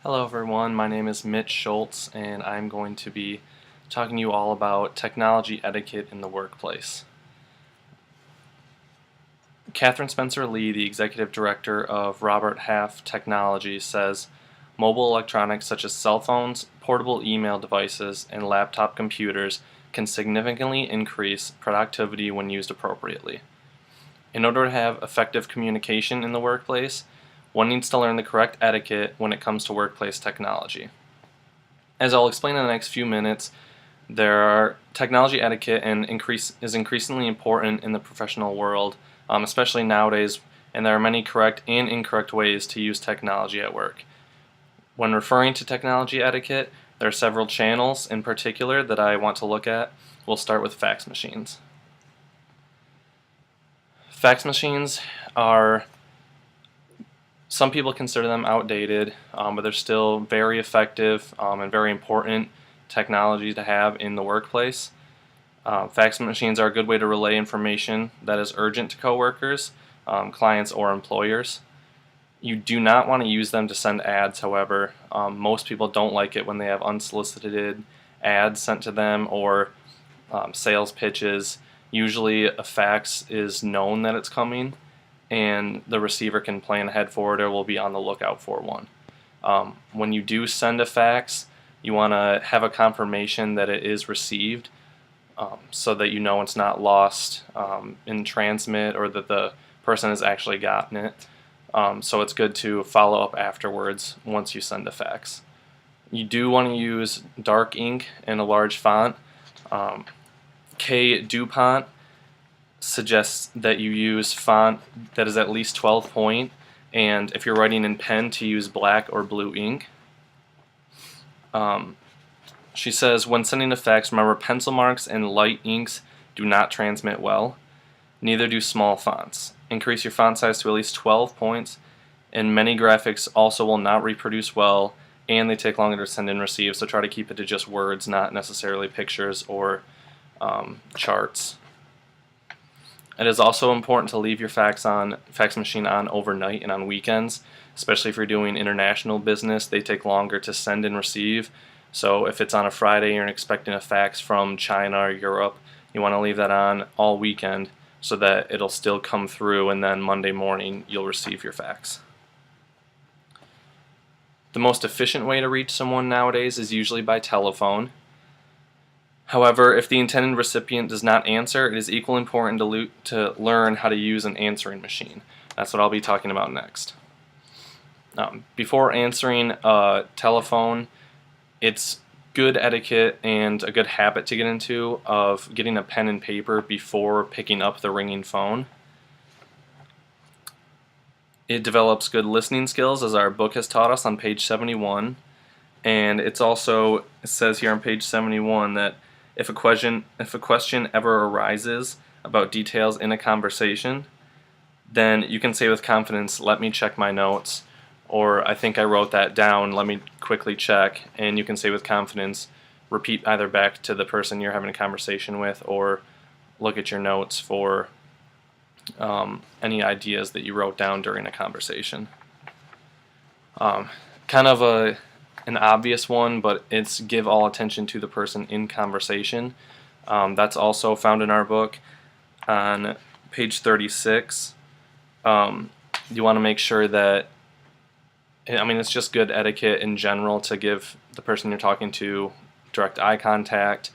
Hello everyone, my name is Mitch Schultz and I'm going to be talking to you all about technology etiquette in the workplace. Catherine Spencer Lee, the executive director of Robert Half Technologies, says mobile electronics such as cell phones, portable email devices, and laptop computers can significantly increase productivity when used appropriately. In order to have effective communication in the workplace, one needs to learn the correct etiquette when it comes to workplace technology. As I'll explain in the next few minutes, technology etiquette is increasingly important in the professional world, especially nowadays, and there are many correct and incorrect ways to use technology at work. When referring to technology etiquette, there are several channels in particular that I want to look at. We'll start with fax machines. Fax machines some people consider them outdated, but they're still very effective and very important technology to have in the workplace. Fax machines are a good way to relay information that is urgent to coworkers, clients, or employers. You do not want to use them to send ads, however. Most people don't like it when they have unsolicited ads sent to them or sales pitches. Usually a fax is known that it's coming, and the receiver can plan ahead for it or will be on the lookout for one. When you do send a fax, you want to have a confirmation that it is received so that you know it's not lost in transmit or that the person has actually gotten it. So it's good to follow up afterwards once you send a fax. You do want to use dark ink and a large font. K. DuPont suggests that you use font that is at least 12 point, and if you're writing in pen, to use black or blue ink. She says, when sending a fax, remember pencil marks and light inks do not transmit well. Neither do small fonts. Increase your font size to at least 12 points, and many graphics also will not reproduce well, and they take longer to send and receive, so try to keep it to just words, not necessarily pictures or charts. It is also important to leave your fax machine on overnight and on weekends, especially if you're doing international business. They take longer to send and receive. So if it's on a Friday and you're expecting a fax from China or Europe, you want to leave that on all weekend so that it'll still come through, and then Monday morning you'll receive your fax. The most efficient way to reach someone nowadays is usually by telephone. However, if the intended recipient does not answer, it is equally important to learn how to use an answering machine. That's what I'll be talking about next. Before answering a telephone, it's good etiquette and a good habit to get into of getting a pen and paper before picking up the ringing phone. It develops good listening skills, as our book has taught us on page 71. And it says here on page 71 that if a question ever arises about details in a conversation, then you can say with confidence, "Let me check my notes," or "I think I wrote that down, let me quickly check," and you can say with confidence, repeat either back to the person you're having a conversation with or look at your notes for any ideas that you wrote down during a conversation. Kind of an obvious one, but it's give all attention to the person in conversation. That's also found in our book on page 36. You want to make sure that, it's just good etiquette in general to give the person you're talking to direct eye contact.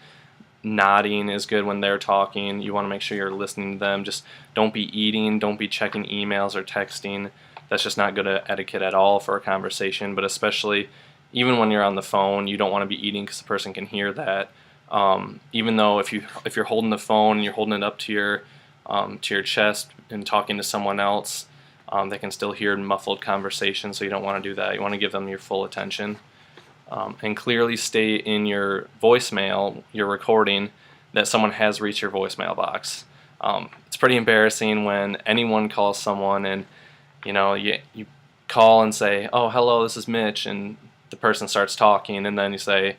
Nodding is good when they're talking. You want to make sure you're listening to them. Just don't be eating, don't be checking emails or texting. That's just not good etiquette at all for a conversation, but especially even when you're on the phone, you don't want to be eating because the person can hear that. Even though if you're holding the phone and you're holding it up to your chest and talking to someone else, they can still hear muffled conversation, so you don't want to do that. You want to give them your full attention. And clearly state in your voicemail, your recording, that someone has reached your voicemail box. It's pretty embarrassing when anyone calls someone and you call and say, "Oh, hello, this is Mitch," and the person starts talking, and then you say,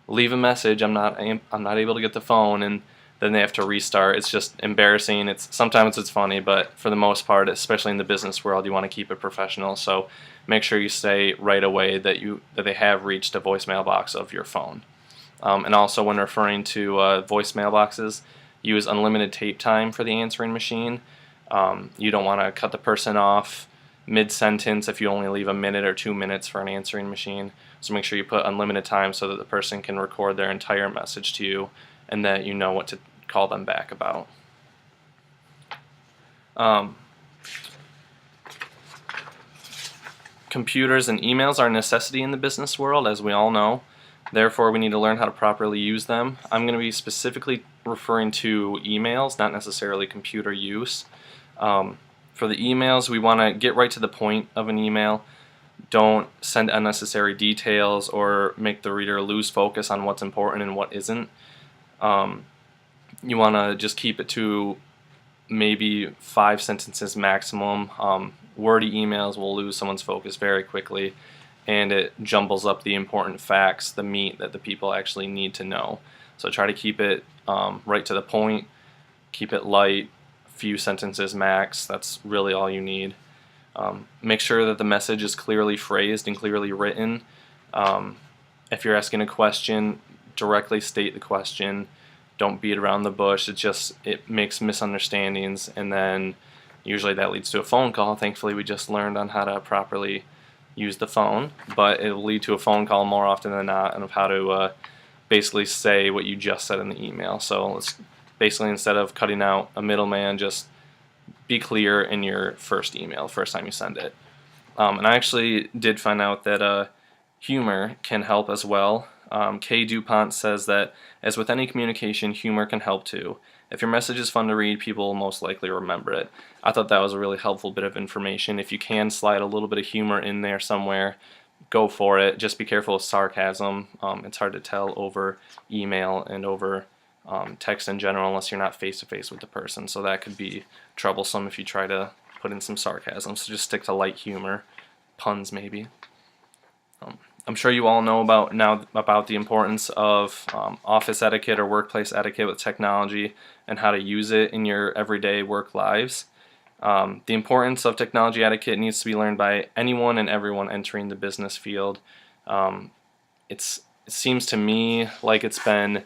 "Leave a message. I'm not able to get the phone," and then they have to restart. It's just embarrassing. Sometimes it's funny, but for the most part, especially in the business world, you want to keep it professional. So make sure you say right away that they have reached a voicemail box of your phone. And also, when referring to voicemail boxes, use unlimited tape time for the answering machine. You don't want to cut the person off mid-sentence if you only leave a minute or 2 minutes for an answering machine. So make sure you put unlimited time so that the person can record their entire message to you and that you know what to call them back about. Computers and emails are a necessity in the business world, as we all know. Therefore, we need to learn how to properly use them. I'm going to be specifically referring to emails, not necessarily computer use. For the emails, we want to get right to the point of an email. Don't send unnecessary details or make the reader lose focus on what's important and what isn't. You want to just keep it to maybe 5 sentences maximum. Wordy emails will lose someone's focus very quickly, and it jumbles up the important facts, the meat that the people actually need to know. So try to keep it right to the point, keep it light, few sentences max. That's really all you need. Make sure that the message is clearly phrased and clearly written. If you're asking a question, directly state the question. Don't beat around the bush. It makes misunderstandings, and then usually that leads to a phone call. Thankfully, we just learned on how to properly use the phone, but it'll lead to a phone call more often than not, and of how to basically say what you just said in the email. So let's basically, instead of cutting out a middleman, just be clear in your first email, first time you send it. And I actually did find out that humor can help as well. Kay DuPont says that, as with any communication, humor can help too. If your message is fun to read, people will most likely remember it. I thought that was a really helpful bit of information. If you can slide a little bit of humor in there somewhere, go for it. Just be careful of sarcasm. It's hard to tell over email and over text in general unless you're not face-to-face with the person. So that could be troublesome if you try to put in some sarcasm. So just stick to light humor, puns maybe. I'm sure you all know about the importance of office etiquette or workplace etiquette with technology and how to use it in your everyday work lives. The importance of technology etiquette needs to be learned by anyone and everyone entering the business field. It seems to me like it's been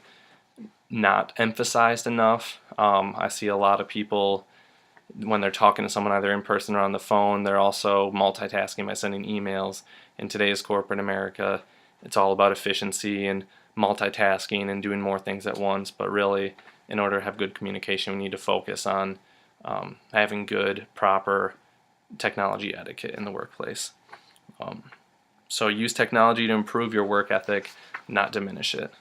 not emphasized enough. I see a lot of people, when they're talking to someone either in person or on the phone, they're also multitasking by sending emails. In today's corporate America, it's all about efficiency and multitasking and doing more things at once, but really, in order to have good communication, we need to focus on having good, proper technology etiquette in the workplace. So use technology to improve your work ethic, not diminish it.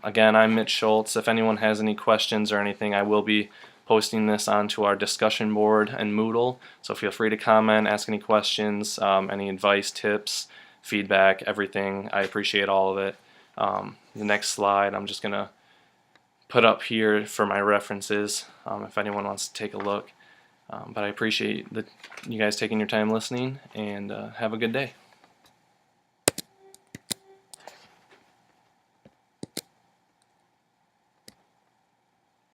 Again, I'm Mitch Schultz. If anyone has any questions or anything, I will be posting this onto our discussion board and Moodle, so feel free to comment, ask any questions, any advice, tips, feedback, everything. I appreciate all of it. The next slide I'm just going to put up here for my references if anyone wants to take a look. But I appreciate you guys taking your time listening, and have a good day.